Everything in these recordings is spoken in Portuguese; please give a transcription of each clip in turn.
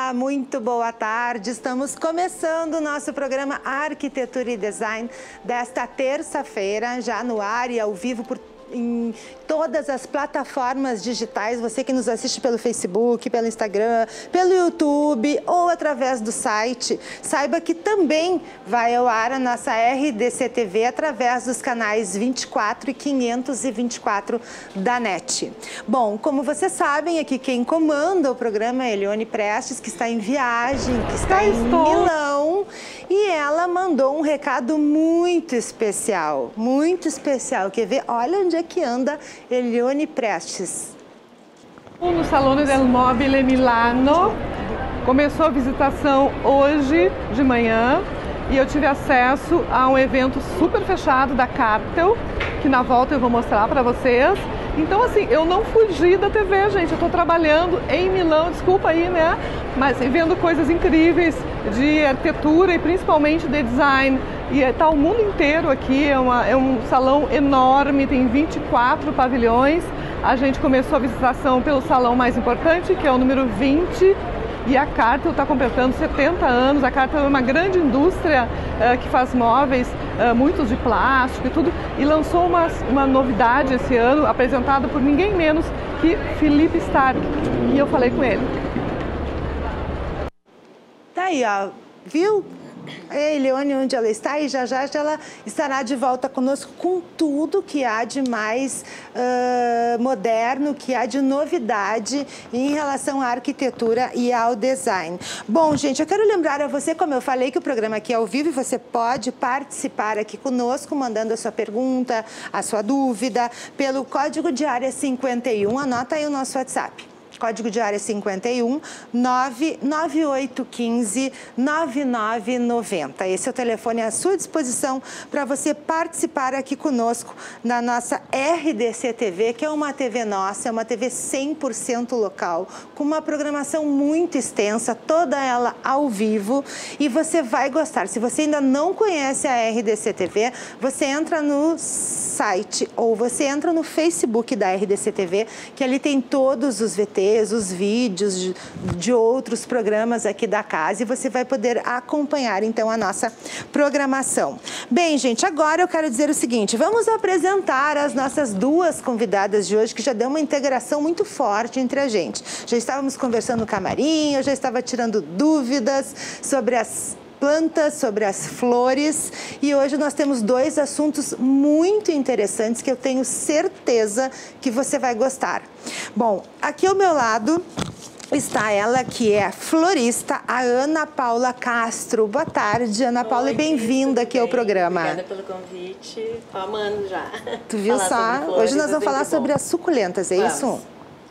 Olá, muito boa tarde. Estamos começando o nosso programa Arquitetura e Design desta terça-feira, já no ar e ao vivo em todas as plataformas digitais. Você que nos assiste pelo Facebook, pelo Instagram, pelo YouTube ou através do site, saiba que também vai ao ar a nossa RDC TV através dos canais 24 e 524 da NET. Bom, como vocês sabem, aqui quem comanda o programa é Elione Prestes, que está em viagem, que está em Milão, e ela mandou um recado muito especial, Quer ver? Olha onde é que anda Elione Prestes. No Salone del Mobile Milano. Começou a visitação hoje de manhã e eu tive acesso a um evento super fechado da Cartel, que na volta eu vou mostrar para vocês. Então, assim, eu não fugi da TV, gente. Eu estou trabalhando em Milão, desculpa aí, né? Mas vendo coisas incríveis de arquitetura e principalmente de design. E está o mundo inteiro aqui, é um salão enorme, tem 24 pavilhões. A gente começou a visitação pelo salão mais importante, que é o número 20. E a Cartel está completando 70 anos. A Cartel é uma grande indústria que faz móveis, muitos de plástico e tudo. E lançou uma novidade esse ano, apresentada por ninguém menos que Philippe Starck. E eu falei com ele. Tá aí, ó. Viu? Elione, onde ela está, e já ela estará de volta conosco com tudo que há de mais moderno, que há de novidade em relação à arquitetura e ao design. Bom, gente, eu quero lembrar a você, como eu falei, que o programa aqui é ao vivo e você pode participar aqui conosco, mandando a sua pergunta, a sua dúvida, pelo código de área 51, anota aí o nosso WhatsApp. Código de área 51 99815 9990. Esse é o telefone à sua disposição para você participar aqui conosco na nossa RDC TV, que é uma TV nossa, é uma TV 100% local, com uma programação muito extensa, toda ela ao vivo, e você vai gostar. Se você ainda não conhece a RDC TV, você entra no site ou você entra no Facebook da RDC TV, que ali tem todos os VTs, os vídeos de outros programas aqui da casa, e você vai poder acompanhar então a nossa programação. Bem, gente, agora eu quero dizer o seguinte, vamos apresentar as nossas duas convidadas de hoje, que já deu uma integração muito forte entre a gente. Já estávamos conversando no camarim, eu já estava tirando dúvidas sobre as plantas, sobre as flores, e hoje nós temos dois assuntos muito interessantes que eu tenho certeza que você vai gostar. Bom, aqui ao meu lado está ela, que é florista, a Ana Paula Castro. Boa tarde, Ana Paula, e bem-vinda aqui ao programa. Obrigada pelo convite, tô amando já. Tu viu só? Hoje nós vamos falar sobre as suculentas, é isso?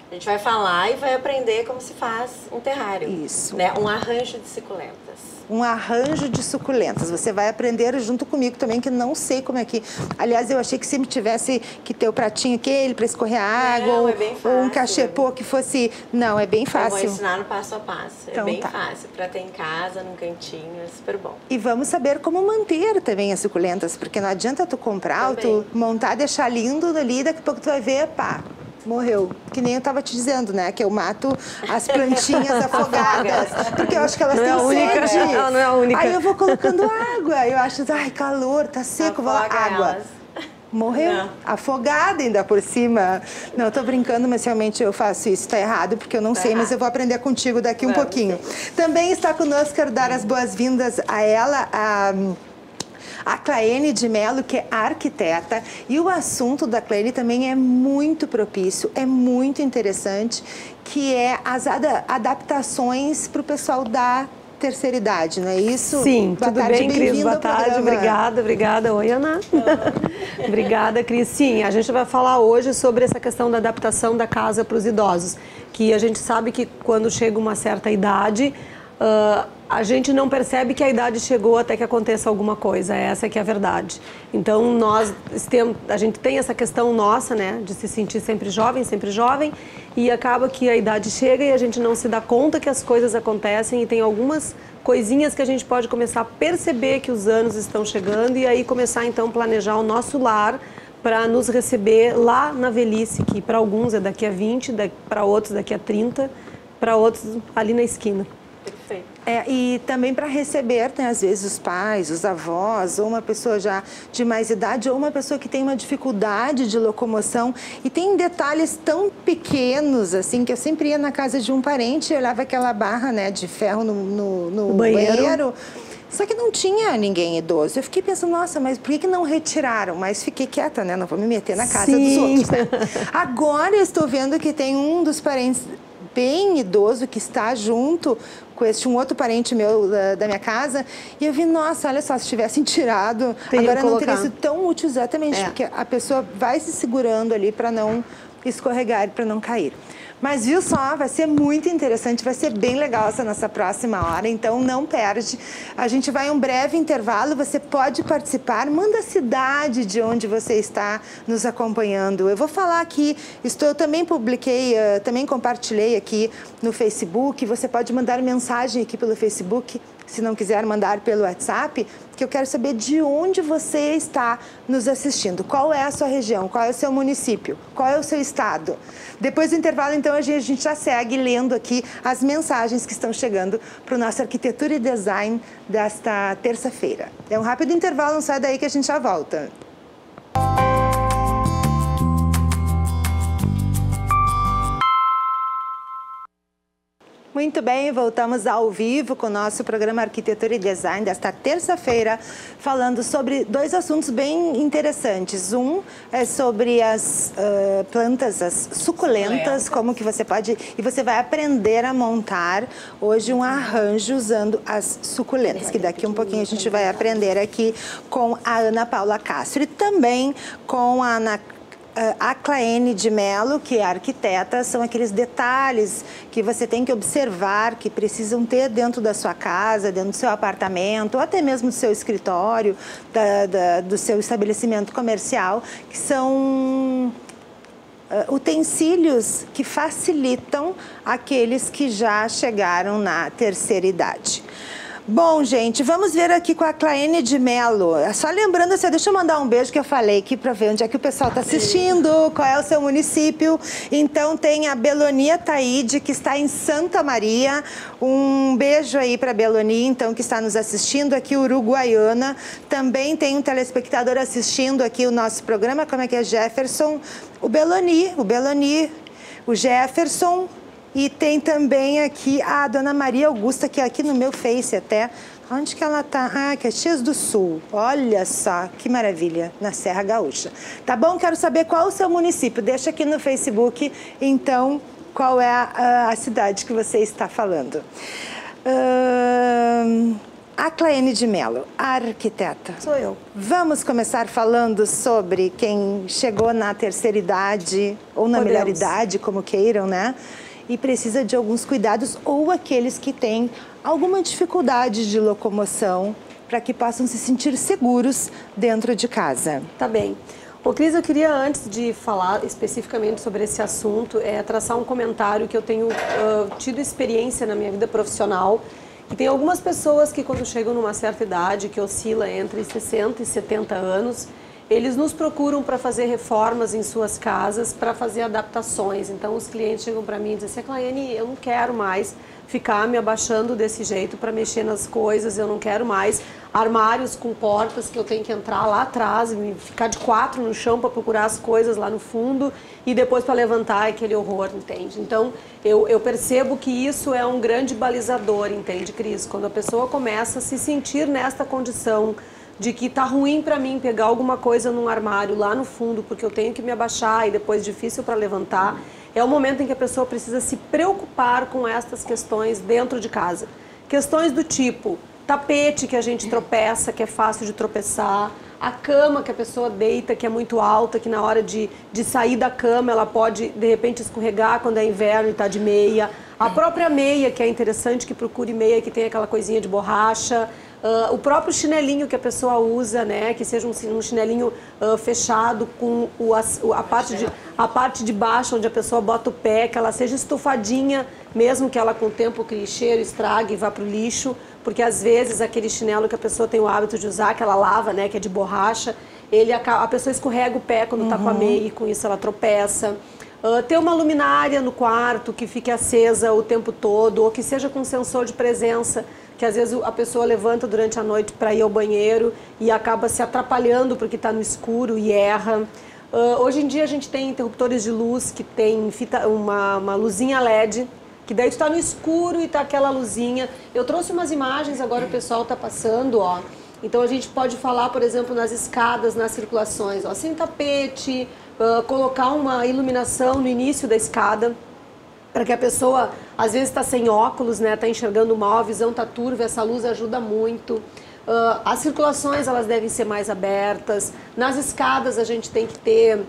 A gente vai falar e vai aprender como se faz um terrário. Isso. Né? Um arranjo de suculentas. Um arranjo de suculentas. Você vai aprender junto comigo também, que não sei como é que... Aliás, eu achei que sempre tivesse que ter o pratinho aquele para escorrer água, não, ou, é bem fácil. Ou um cachepô que fosse... Não, é bem fácil. Eu vou ensinar no passo a passo. Então, é bem tá. fácil, para ter em casa, num cantinho, é super bom. E vamos saber como manter também as suculentas, porque não adianta tu comprar, ou tu montar, deixar lindo ali, daqui a pouco tu vai ver, pá, morreu. Que nem eu estava te dizendo, né? Que eu mato as plantinhas afogadas. Porque eu acho que elas têm sede. Ela não é a única. Aí eu vou colocando água. Eu acho, ai, calor, tá seco, vou lá, água. Elas. Morreu. Não. Afogada ainda por cima. Não, eu tô brincando, mas realmente eu faço isso. Tá errado, porque eu não sei, mas eu vou aprender contigo daqui um pouquinho. Também está conosco, quero dar as boas-vindas a ela, a Claene de Mello, que é arquiteta, e o assunto da Claene também é muito propício, é muito interessante, que é as adaptações para o pessoal da terceira idade, não é isso? Sim, tudo bem, Cris? Boa tarde, obrigada. Oi, Ana. Obrigada, Cris. Sim, a gente vai falar hoje sobre essa questão da adaptação da casa para os idosos, que a gente sabe que quando chega uma certa idade, a gente não percebe que a idade chegou até que aconteça alguma coisa, essa que é a verdade. Então, a gente tem essa questão nossa, né, de se sentir sempre jovem, e acaba que a idade chega e a gente não se dá conta que as coisas acontecem, e tem algumas coisinhas que a gente pode começar a perceber que os anos estão chegando, e aí começar então a planejar o nosso lar para nos receber lá na velhice, que para alguns é daqui a 20, para outros daqui a 30, para outros ali na esquina. E também para receber, né, às vezes, os pais, os avós, ou uma pessoa já de mais idade, ou uma pessoa que tem uma dificuldade de locomoção. E tem detalhes tão pequenos, assim, que eu sempre ia na casa de um parente e olhava aquela barra, né, de ferro no banheiro. Só que não tinha ninguém idoso. Eu fiquei pensando, nossa, mas por que não retiraram? Mas fiquei quieta, né? Não vou me meter na casa dos outros, né? Agora eu estou vendo que tem um dos parentes bem idoso que está junto com um outro parente meu da minha casa, e eu vi, nossa, olha só, se tivessem tirado, agora não teria sido tão útil, exatamente, porque a pessoa vai se segurando ali para não escorregar, para não cair. Mas viu só, vai ser muito interessante, vai ser bem legal essa nossa próxima hora, então não perde. A gente vai em um breve intervalo, você pode participar, manda a cidade de onde você está nos acompanhando. Eu vou falar aqui, eu também publiquei, também compartilhei aqui no Facebook, você pode mandar mensagem aqui pelo Facebook, se não quiser mandar pelo WhatsApp, que eu quero saber de onde você está nos assistindo. Qual é a sua região? Qual é o seu município? Qual é o seu estado? Depois do intervalo, então, a gente já segue lendo aqui as mensagens que estão chegando para o nosso Arquitetura e Design desta terça-feira. É um rápido intervalo, não sai daí que a gente já volta. Muito bem, voltamos ao vivo com o nosso programa Arquitetura e Design desta terça-feira, falando sobre dois assuntos bem interessantes. Um é sobre as plantas, as suculentas, como que você pode... E você vai aprender a montar hoje um arranjo usando as suculentas, que daqui um pouquinho a gente vai aprender aqui com a Ana Paula Castro e também com a Ana Claene de Mello, que é arquiteta. São aqueles detalhes que você tem que observar, que precisam ter dentro da sua casa, dentro do seu apartamento, ou até mesmo do seu escritório, do seu estabelecimento comercial, que são utensílios que facilitam aqueles que já chegaram na terceira idade. Bom, gente, vamos ver aqui com a Claene de Mello. Só lembrando assim, deixa eu mandar um beijo que eu falei aqui para ver onde é que o pessoal está assistindo, qual é o seu município. Então tem a Belonia Taide, que está em Santa Maria. Um beijo aí para a Belonia, então, que está nos assistindo aqui, Uruguaiana. Também tem um telespectador assistindo aqui o nosso programa, como é que é, Jefferson? O Beloni, o Jefferson. E tem também aqui a Dona Maria Augusta, que é aqui no meu Face até. Onde que ela tá? Ah, Caxias do Sul. Olha só, que maravilha, na Serra Gaúcha. Tá bom? Quero saber qual o seu município. Deixa aqui no Facebook, então, qual é a cidade que você está falando. A Claene de Mello, a arquiteta. Sou eu. Vamos começar falando sobre quem chegou na terceira idade, ou na melhor idade, como queiram, né? E precisa de alguns cuidados, ou aqueles que têm alguma dificuldade de locomoção, para que possam se sentir seguros dentro de casa. Tá bem. Ô, Cris, eu queria, antes de falar especificamente sobre esse assunto, traçar um comentário que eu tenho tido experiência na minha vida profissional, que tem algumas pessoas que, quando chegam numa certa idade, que oscila entre 60 e 70 anos, eles nos procuram para fazer reformas em suas casas, para fazer adaptações. Então, os clientes chegam para mim e dizem assim, Claene, eu não quero mais ficar me abaixando desse jeito para mexer nas coisas, eu não quero mais armários com portas que eu tenho que entrar lá atrás, ficar de quatro no chão para procurar as coisas lá no fundo e depois para levantar aquele horror, entende? Então, eu percebo que isso é um grande balizador, entende, Cris? Quando a pessoa começa a se sentir nesta condição de que tá ruim para mim pegar alguma coisa num armário lá no fundo, porque eu tenho que me abaixar e depois difícil para levantar, é o momento em que a pessoa precisa se preocupar com estas questões dentro de casa. Questões do tipo tapete que a gente tropeça, que é fácil de tropeçar, a cama que a pessoa deita, que é muito alta, que na hora de sair da cama ela pode, de repente, escorregar quando é inverno e está de meia. A própria meia, que é interessante que procure meia que tem aquela coisinha de borracha. O próprio chinelinho que a pessoa usa, né, que seja um chinelinho fechado com a parte de baixo onde a pessoa bota o pé, que ela seja estufadinha, mesmo que ela com o tempo crie cheiro, estrague e vá para o lixo, porque às vezes aquele chinelo que a pessoa tem o hábito de usar, que ela lava, né, que é de borracha, a pessoa escorrega o pé quando está com a meia e com isso ela tropeça. Ter uma luminária no quarto que fique acesa o tempo todo, ou que seja com sensor de presença, que às vezes a pessoa levanta durante a noite para ir ao banheiro e acaba se atrapalhando porque está no escuro e erra. Hoje em dia a gente tem interruptores de luz que tem uma luzinha LED, que daí tu está no escuro e está aquela luzinha. Eu trouxe umas imagens, agora o pessoal está passando, ó. Então a gente pode falar, por exemplo, nas escadas, nas circulações, ó, sem tapete, colocar uma iluminação no início da escada, para que a pessoa, às vezes, está sem óculos, né, está enxergando mal, a visão está turva, essa luz ajuda muito. As circulações, elas devem ser mais abertas. Nas escadas, a gente tem que ter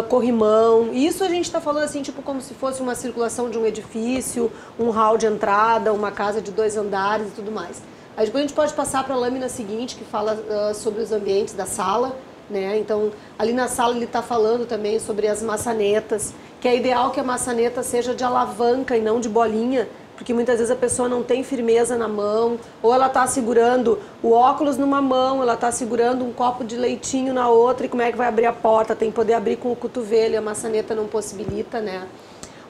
corrimão. E isso a gente está falando assim, tipo, como se fosse uma circulação de um edifício, um hall de entrada, uma casa de 2 andares e tudo mais. Aí depois a gente pode passar para a lâmina seguinte, que fala sobre os ambientes da sala, né? Então, ali na sala ele está falando também sobre as maçanetas, que é ideal que a maçaneta seja de alavanca e não de bolinha, porque muitas vezes a pessoa não tem firmeza na mão, ou ela está segurando o óculos numa mão, ela está segurando um copo de leitinho na outra, e como é que vai abrir a porta? Tem que poder abrir com o cotovelo, e a maçaneta não possibilita, né?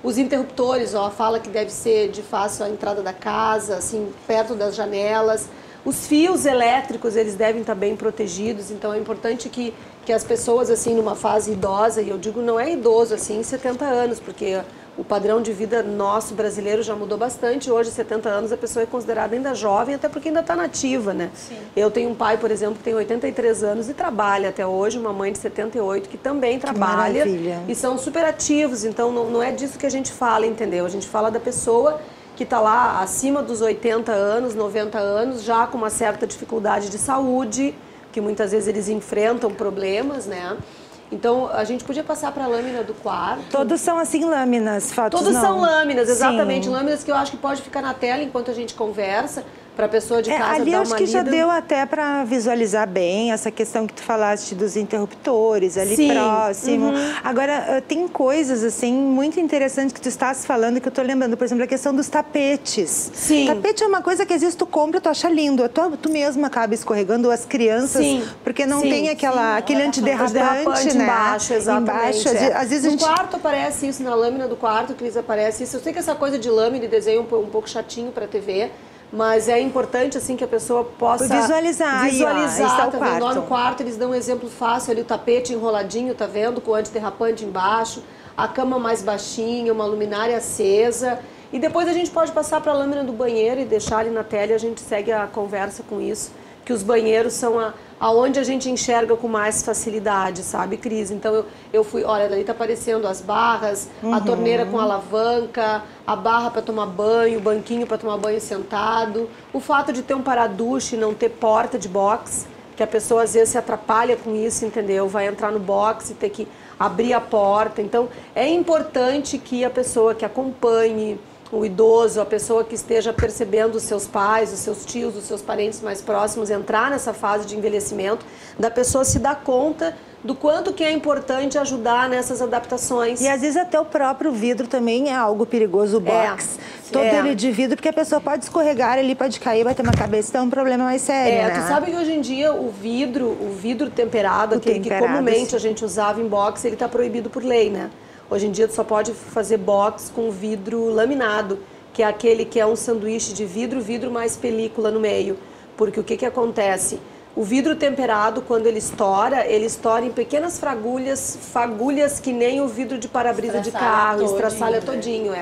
Os interruptores, ó, fala que deve ser de fácil a entrada da casa, assim, perto das janelas. Os fios elétricos, eles devem estar bem protegidos, então é importante que as pessoas, assim, numa fase idosa, e eu digo não é idoso, assim, 70 anos, porque o padrão de vida nosso brasileiro já mudou bastante. Hoje, 70 anos, a pessoa é considerada ainda jovem, até porque ainda está nativa, né? Sim. Eu tenho um pai, por exemplo, que tem 83 anos e trabalha até hoje, uma mãe de 78 que também trabalha. E são super ativos, então não é disso que a gente fala, entendeu? A gente fala da pessoa que está lá acima dos 80 anos, 90 anos, já com uma certa dificuldade de saúde, que muitas vezes eles enfrentam problemas, né? Então, a gente podia passar para a lâmina do quarto. Todos são assim lâminas, fotos Todos não. são lâminas, exatamente. Sim. Lâminas que eu acho que pode ficar na tela enquanto a gente conversa, para a pessoa de casa ali dar acho uma que lida. já deu até para visualizar bem essa questão que tu falaste dos interruptores ali Sim. próximo. Agora, tem coisas assim muito interessantes que tu estás falando que eu tô lembrando. Por exemplo, a questão dos tapetes. Sim. Tapete é uma coisa que às vezes tu compra e tu acha lindo. Tu mesma acaba escorregando, as crianças, Sim. porque não Sim. tem aquele antiderrapante, né? Embaixo, exatamente. Embaixo, às vezes no quarto aparece isso, na lâmina do quarto, Cris, aparece isso. Eu sei que essa coisa de lâmina e desenho é um pouco chatinho para a TV, mas é importante assim que a pessoa possa visualizar. Aí, ó, tá o vendo? Lá no quarto eles dão um exemplo fácil ali, o tapete enroladinho, tá vendo? Com o antiderrapante embaixo, a cama mais baixinha, uma luminária acesa. E depois a gente pode passar para a lâmina do banheiro e deixar ali na tela e a gente segue a conversa com isso. Que os banheiros são aonde a gente enxerga com mais facilidade, sabe, Cris? Então eu fui, olha, daí tá aparecendo as barras, a torneira com alavanca, a barra para tomar banho, o banquinho para tomar banho sentado, o fato de ter um paraduche e não ter porta de box, que a pessoa às vezes se atrapalha com isso, entendeu? Vai entrar no box e ter que abrir a porta. Então é importante que a pessoa que acompanhe o idoso, a pessoa que esteja percebendo os seus pais, os seus tios, os seus parentes mais próximos, entrar nessa fase de envelhecimento, da pessoa se dar conta do quanto que é importante ajudar nessas adaptações. E às vezes até o próprio vidro também é algo perigoso, o box. Todo ele de vidro, porque a pessoa pode escorregar, ele pode cair, vai ter uma cabeça, então é um problema mais sério, né? Tu sabe que hoje em dia o vidro temperado, aquele que comumente a gente usava em box, ele está proibido por lei, né? Hoje em dia, tu só pode fazer box com vidro laminado, que é aquele que é um sanduíche de vidro mais película no meio. Porque o que acontece? O vidro temperado, quando ele estoura em pequenas fagulhas que nem o vidro de para-brisa de carro, estraçalha todinho,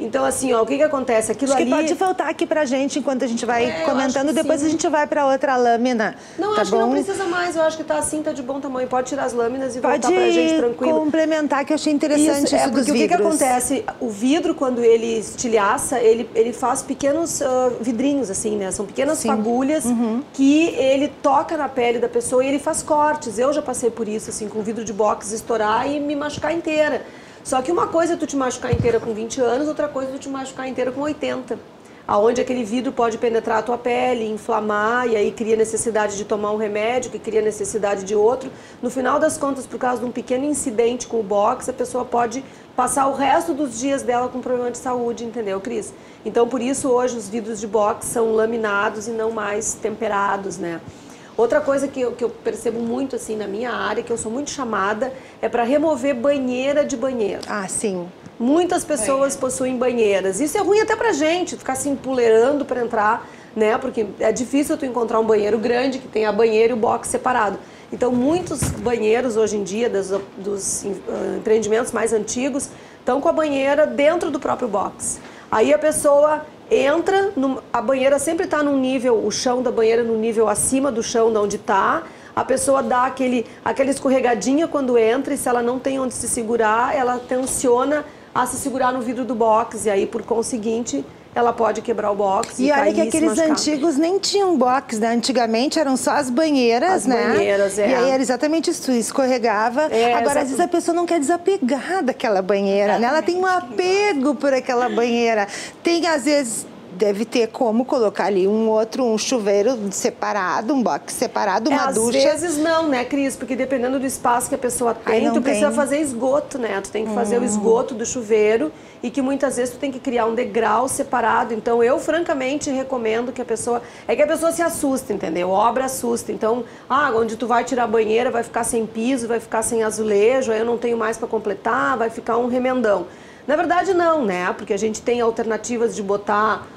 Então, assim, ó, o que acontece? Aquilo acho ali... que pode voltar aqui pra gente enquanto a gente vai comentando, depois a gente vai pra outra lâmina. Não, tá acho bom? que não precisa mais, eu acho que tá assim, tá de bom tamanho. Pode tirar as lâminas e voltar pra gente tranquilo. Pode complementar, que eu achei interessante isso dos vidros. O que acontece? O vidro, quando ele estilhaça, ele faz pequenos vidrinhos, assim, né? São pequenas fagulhas que ele toca na pele da pessoa e ele faz cortes. Eu já passei por isso, assim, com vidro de box estourar e me machucar inteira. Só que uma coisa é tu te machucar inteira com 20 anos, outra coisa é tu te machucar inteira com 80. Aonde aquele vidro pode penetrar a tua pele, inflamar, e aí cria necessidade de tomar um remédio, que cria necessidade de outro. No final das contas, por causa de um pequeno incidente com o box, a pessoa pode passar o resto dos dias dela com problema de saúde, entendeu, Cris? Então, por isso, hoje, os vidros de box são laminados e não mais temperados, né? Outra coisa que eu percebo muito assim na minha área, que eu sou muito chamada, é para remover banheira de banheiro. Ah, sim. Muitas pessoas possuem banheiras. Isso é ruim até pra gente, ficar se empoleirando para entrar, né? Porque é difícil tu encontrar um banheiro grande que tenha banheiro e o box separado. Então, muitos banheiros hoje em dia, dos empreendimentos mais antigos, estão com a banheira dentro do próprio box. Aí a pessoa entra, a banheira sempre está num nível, o chão da banheira no nível acima do chão de onde está. A pessoa dá aquela escorregadinha quando entra e se ela não tem onde se segurar, ela tensiona a se segurar no vidro do box e aí, por conseguinte, ela pode quebrar o box e olha que aqueles antigos nem tinham box, né? Antigamente eram só as banheiras, né? As banheiras, E aí era exatamente isso, escorregava. Agora, às vezes, a pessoa não quer desapegar daquela banheira, né? Ela tem um apego por aquela banheira. Tem, às vezes... Deve ter como colocar ali um chuveiro separado, um box separado, uma ducha. Às vezes não, né, Cris? Porque dependendo do espaço que a pessoa tem, tu precisa fazer esgoto, né? Tu tem que fazer o esgoto do chuveiro e que muitas vezes tu tem que criar um degrau separado. Então, eu francamente recomendo que a pessoa... É que a pessoa se assusta, entendeu? Obra assusta. Então, onde tu vai tirar a banheira vai ficar sem piso, vai ficar sem azulejo, aí eu não tenho mais para completar, vai ficar um remendão. Na verdade, não, né? Porque a gente tem alternativas de botar...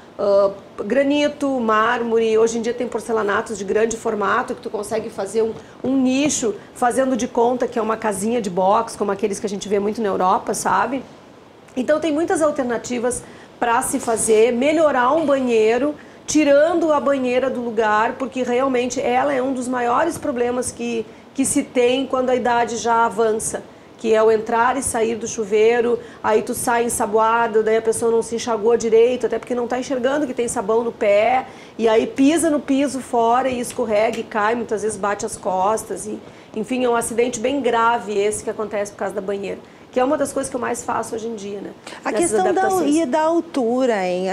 granito, mármore, hoje em dia tem porcelanatos de grande formato que tu consegue fazer um nicho fazendo de conta que é uma casinha de box, como aqueles que a gente vê muito na Europa, sabe? Então tem muitas alternativas para se fazer, melhorar um banheiro, tirando a banheira do lugar, porque realmente ela é um dos maiores problemas que se tem quando a idade já avança. Que é o entrar e sair do chuveiro, aí tu sai ensaboado, daí a pessoa não se enxagou direito, até porque não está enxergando que tem sabão no pé, e aí pisa no piso fora e escorrega e cai, muitas vezes bate as costas, e, enfim, é um acidente bem grave esse que acontece por causa da banheira. Que é uma das coisas que eu mais faço hoje em dia, né? A questão da altura, hein?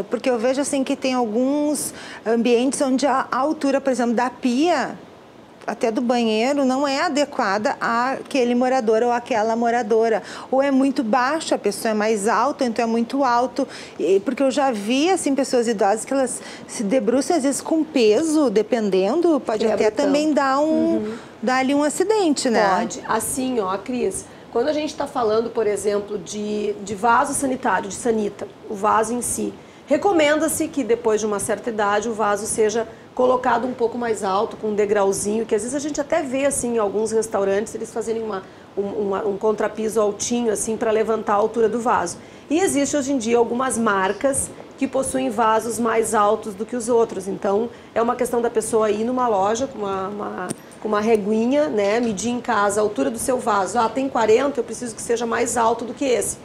Porque eu vejo assim que tem alguns ambientes onde a altura, por exemplo, da pia... até do banheiro, não é adequada àquele morador ou àquela moradora. Ou é muito baixo, a pessoa é mais alta, então é muito alto. Porque eu já vi, assim, pessoas idosas que elas se debruçam, às vezes, com peso, dependendo, pode até também dar ali um acidente, né? Pode. Assim, Cris, quando a gente está falando, por exemplo, de vaso sanitário, de sanita, o vaso em si, recomenda-se que depois de uma certa idade o vaso seja colocado um pouco mais alto, com um degrauzinho, que às vezes a gente até vê assim em alguns restaurantes, eles fazerem um contrapiso altinho assim para levantar a altura do vaso. E existe hoje em dia algumas marcas que possuem vasos mais altos do que os outros. Então é uma questão da pessoa ir numa loja com uma reguinha, né, medir em casa a altura do seu vaso. Tem 40, eu preciso que seja mais alto do que esse.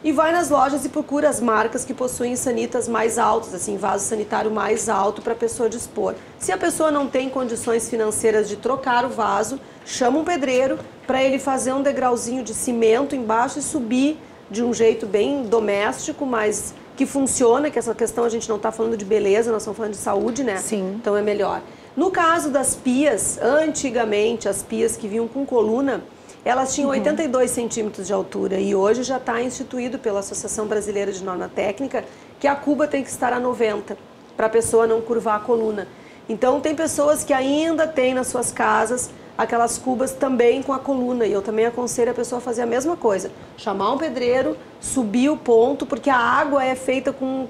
E vai nas lojas e procura as marcas que possuem sanitas mais altos, assim, vaso sanitário mais alto para a pessoa dispor. Se a pessoa não tem condições financeiras de trocar o vaso, chama um pedreiro para ele fazer um degrauzinho de cimento embaixo e subir de um jeito bem doméstico, mas que funciona, que essa questão a gente não está falando de beleza, nós estamos falando de saúde, né? Sim. Então é melhor. No caso das pias, antigamente as pias que vinham com coluna, elas tinham 82 centímetros de altura e hoje já está instituído pela Associação Brasileira de Norma Técnica que a cuba tem que estar a 90 para a pessoa não curvar a coluna. Então tem pessoas que ainda têm nas suas casas aquelas cubas também com a coluna e eu também aconselho a pessoa a fazer a mesma coisa. Chamar um pedreiro, subir o ponto, porque a água é feita com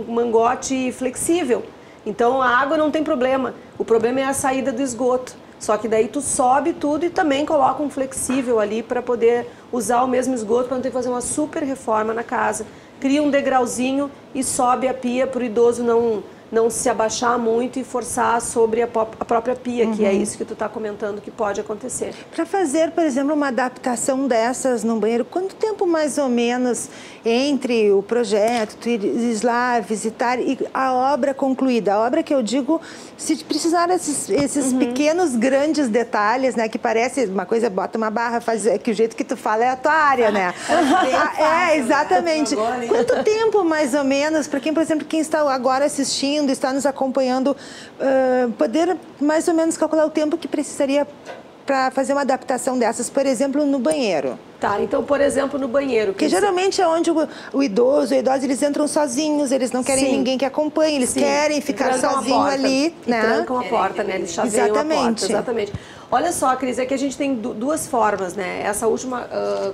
mangote flexível. Então a água não tem problema, o problema é a saída do esgoto. Só que daí tu sobe tudo e também coloca um flexível ali para poder usar o mesmo esgoto, para não ter que fazer uma super reforma na casa. Cria um degrauzinho e sobe a pia para o idoso não se abaixar muito e forçar sobre a própria pia, que é isso que tu está comentando que pode acontecer. Para fazer, por exemplo, uma adaptação dessas no banheiro, quanto tempo mais ou menos entre o projeto, tu ires lá visitar e a obra concluída? A obra que eu digo, se precisar esses pequenos, grandes detalhes, né, que parece uma coisa, bota uma barra, faz, que o jeito que tu fala é a tua área, né? Exatamente. Quanto tempo mais ou menos, para quem, por exemplo, quem está agora assistindo, está nos acompanhando, poder mais ou menos calcular o tempo que precisaria para fazer uma adaptação dessas, por exemplo, no banheiro? Tá, então, por exemplo, no banheiro. Porque geralmente é onde o idoso, eles entram sozinhos, eles não querem ninguém que acompanhe, eles querem ficar sozinhos ali, né? Trancam a porta, né? Eles chaveiam a porta, exatamente. Olha só, Cris, é que a gente tem duas formas, né? Essa última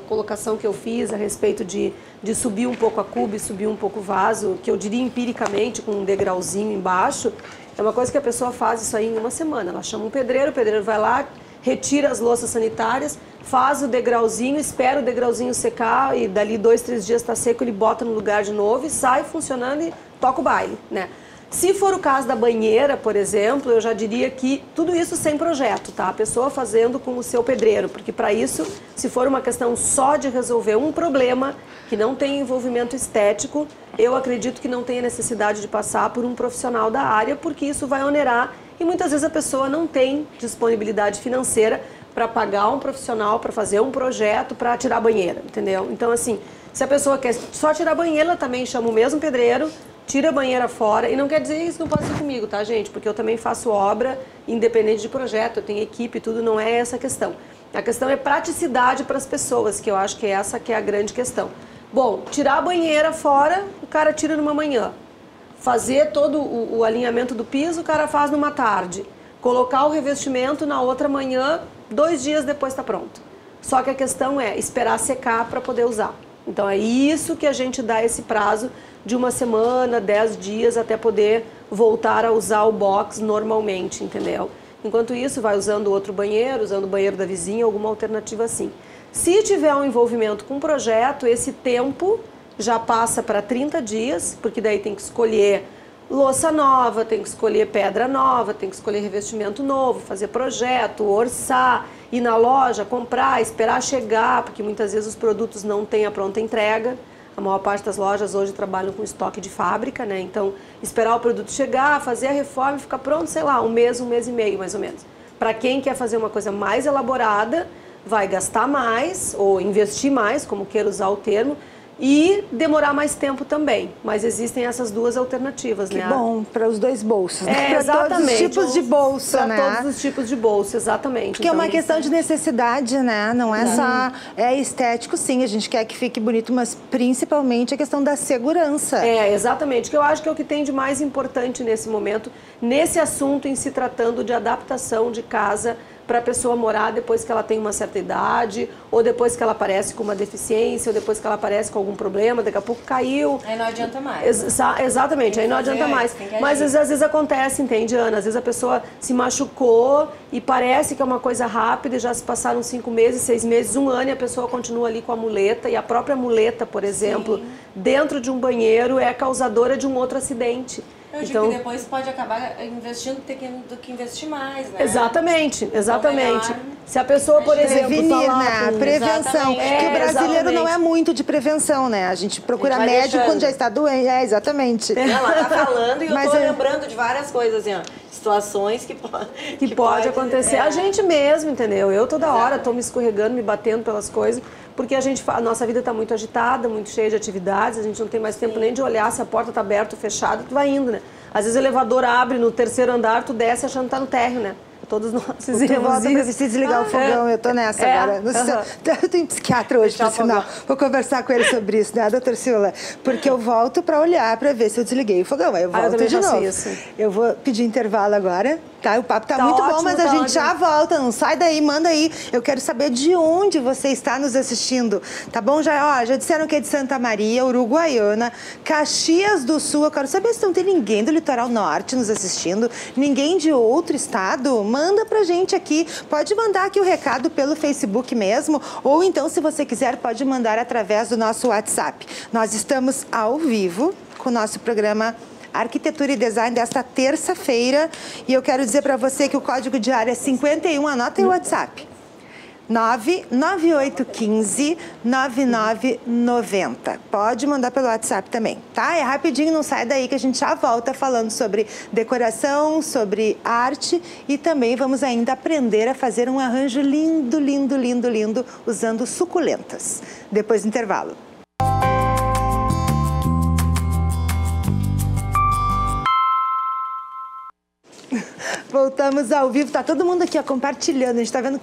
colocação que eu fiz a respeito de subir um pouco a cuba e subir um pouco o vaso, que eu diria empiricamente, com um degrauzinho embaixo, é uma coisa que a pessoa faz isso aí em uma semana. Ela chama um pedreiro, o pedreiro vai lá, retira as louças sanitárias, faz o degrauzinho, espera o degrauzinho secar e dali 2, 3 dias está seco, ele bota no lugar de novo e sai funcionando e toca o baile, né? Se for o caso da banheira, por exemplo, eu já diria que tudo isso sem projeto, tá? A pessoa fazendo com o seu pedreiro, porque para isso, se for uma questão só de resolver um problema que não tem envolvimento estético, eu acredito que não tenha necessidade de passar por um profissional da área, porque isso vai onerar e muitas vezes a pessoa não tem disponibilidade financeira para pagar um profissional, para fazer um projeto, para tirar a banheira, entendeu? Então, assim, se a pessoa quer só tirar a banheira, ela também chama o mesmo pedreiro, tira a banheira fora, e não quer dizer isso não pode ser comigo, tá, gente? Porque eu também faço obra independente de projeto, eu tenho equipe, tudo, não é essa a questão. A questão é praticidade para as pessoas, que eu acho que é essa que é a grande questão. Bom, tirar a banheira fora, o cara tira numa manhã. Fazer todo o alinhamento do piso, o cara faz numa tarde. Colocar o revestimento na outra manhã, 2 dias depois está pronto. Só que a questão é esperar secar para poder usar. Então é isso que a gente dá esse prazo de uma semana, 10 dias, até poder voltar a usar o box normalmente, entendeu? Enquanto isso, vai usando outro banheiro, usando o banheiro da vizinha, alguma alternativa assim. Se tiver um envolvimento com o projeto, esse tempo já passa para 30 dias, porque daí tem que escolher louça nova, tem que escolher pedra nova, tem que escolher revestimento novo, fazer projeto, orçar, ir na loja, comprar, esperar chegar, porque muitas vezes os produtos não têm a pronta entrega. A maior parte das lojas hoje trabalham com estoque de fábrica, né? Então, esperar o produto chegar, fazer a reforma e ficar pronto, sei lá, um mês e meio, mais ou menos. Para quem quer fazer uma coisa mais elaborada, vai gastar mais ou investir mais, como queira usar o termo, e demorar mais tempo também. Mas existem essas duas alternativas, né? Que bom, para os dois bolsos. É, para todos os tipos de bolsa, né? Para todos os tipos de bolsa, exatamente. Porque então, é uma questão de necessidade, né? Não é só... É estético, sim, a gente quer que fique bonito, mas principalmente a questão da segurança. É, exatamente. Que eu acho que é o que tem de mais importante nesse momento, nesse assunto em se tratando de adaptação de casa para a pessoa morar depois que ela tem uma certa idade, ou depois que ela aparece com uma deficiência, ou depois que ela aparece com algum problema, daqui a pouco caiu. Aí não adianta mais. Exatamente, aí não adianta mais. Mas às vezes acontece, entende, Ana? Às vezes a pessoa se machucou e parece que é uma coisa rápida e já se passaram 5 meses, 6 meses, 1 ano e a pessoa continua ali com a muleta, e a própria muleta, por exemplo, dentro de um banheiro é causadora de um outro acidente. Eu digo que depois pode acabar investindo do que investir mais, né? Exatamente, exatamente. Então, se a pessoa, por exemplo, prevenir, né? Prevenção. Porque o brasileiro não é muito de prevenção, né? A gente procura médico quando já está doente. É, exatamente. Ela tá falando e eu tô lembrando de várias coisas, assim, ó. Situações que pode acontecer. A gente mesmo, entendeu? Eu toda hora tô me escorregando, me batendo pelas coisas, porque a nossa vida está muito agitada, muito cheia de atividades, a gente não tem mais tempo nem de olhar se a porta está aberta ou fechada, tu vai indo, né? Às vezes o elevador abre no 3º andar, tu desce achando que tá no térreo, né? Todos nós fizemos isso. Volta pra se desligar o fogão, eu tô nessa agora. Eu tenho psiquiatra hoje, por sinal. Vou conversar com ele sobre isso, né, doutor Silva? Porque eu volto pra olhar, pra ver se eu desliguei o fogão. Aí eu volto de novo. Isso. Eu vou pedir intervalo agora, tá? O papo tá muito ótimo, bom, mas a gente já volta. Não sai daí, manda aí. Eu quero saber de onde você está nos assistindo, tá bom? Já disseram que é de Santa Maria, Uruguaiana, Caxias do Sul. Eu quero saber se não tem ninguém do litoral norte nos assistindo, ninguém de outro estado. Manda pra gente aqui. Pode mandar aqui o recado pelo Facebook mesmo, ou então, se você quiser, pode mandar através do nosso WhatsApp. Nós estamos ao vivo com o nosso programa Arquitetura e Design desta terça-feira, e eu quero dizer para você que o código de área é 51, anota aí o WhatsApp. 99815-9990. Pode mandar pelo WhatsApp também, tá? É rapidinho, não sai daí que a gente já volta falando sobre decoração, sobre arte, e também vamos ainda aprender a fazer um arranjo lindo, lindo, lindo, lindo, usando suculentas. Depois do intervalo. Voltamos. Estamos ao vivo, tá todo mundo aqui ó, compartilhando. A gente tá vendo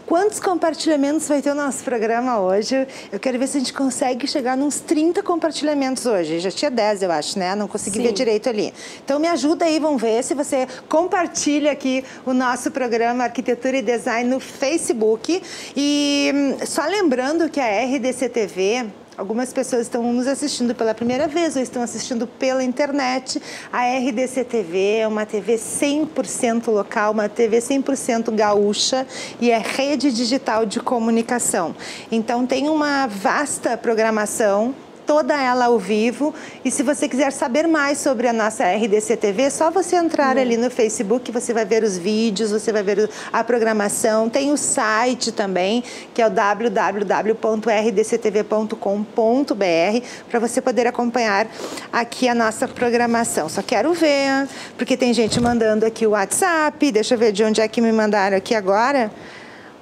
quantos compartilhamentos vai ter o nosso programa hoje. Eu quero ver se a gente consegue chegar nos 30 compartilhamentos hoje. Já tinha 10, eu acho, né? Não consegui ver direito ali. Então me ajuda aí, vamos ver se você compartilha aqui o nosso programa Arquitetura e Design no Facebook. E só lembrando que a RDC TV... Algumas pessoas estão nos assistindo pela primeira vez ou estão assistindo pela internet. A RDC TV é uma TV 100% local, uma TV 100% gaúcha e é rede digital de comunicação. Então tem uma vasta programação, toda ela ao vivo. E se você quiser saber mais sobre a nossa RDC TV, é só você entrar ali no Facebook, você vai ver os vídeos, você vai ver a programação. Tem o site também, que é o www.rdctv.com.br, para você poder acompanhar aqui a nossa programação. Só quero ver, porque tem gente mandando aqui o WhatsApp. Deixa eu ver de onde é que me mandaram aqui agora.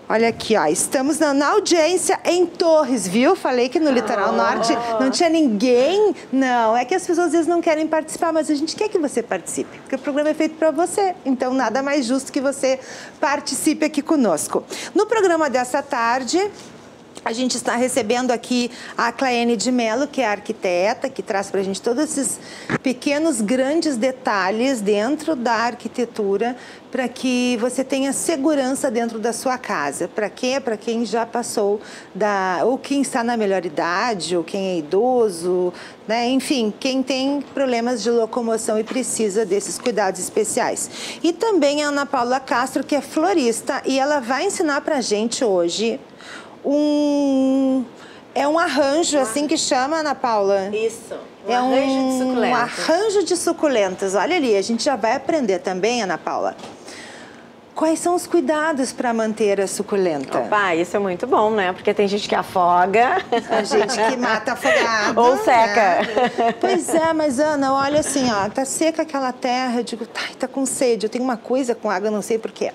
Olha aqui, ó, estamos na audiência em Torres, viu? Falei que no Litoral Norte não tinha ninguém. Não, é que as pessoas às vezes não querem participar, mas a gente quer que você participe, porque o programa é feito para você. Então, nada mais justo que você participe aqui conosco. No programa dessa tarde... A gente está recebendo aqui a Claene de Mello, que é arquiteta, que traz para a gente todos esses pequenos, grandes detalhes dentro da arquitetura para que você tenha segurança dentro da sua casa. Para quê? Para quem já passou ou quem está na melhor idade, ou quem é idoso, né? Enfim, quem tem problemas de locomoção e precisa desses cuidados especiais. E também a Ana Paula Castro, que é florista, e ela vai ensinar para a gente hoje... É um arranjo, assim que chama, Ana Paula? Isso, arranjo de suculentas. Um arranjo de suculentas. Olha ali, a gente já vai aprender também, Ana Paula. Quais são os cuidados para manter a suculenta? Opa, isso é muito bom, né? Porque tem gente que afoga. A gente que mata afogado. Ou seca. Né? Pois é, mas Ana, olha assim, ó, tá seca aquela terra, eu digo, tá com sede. Eu tenho uma coisa com água, não sei porquê.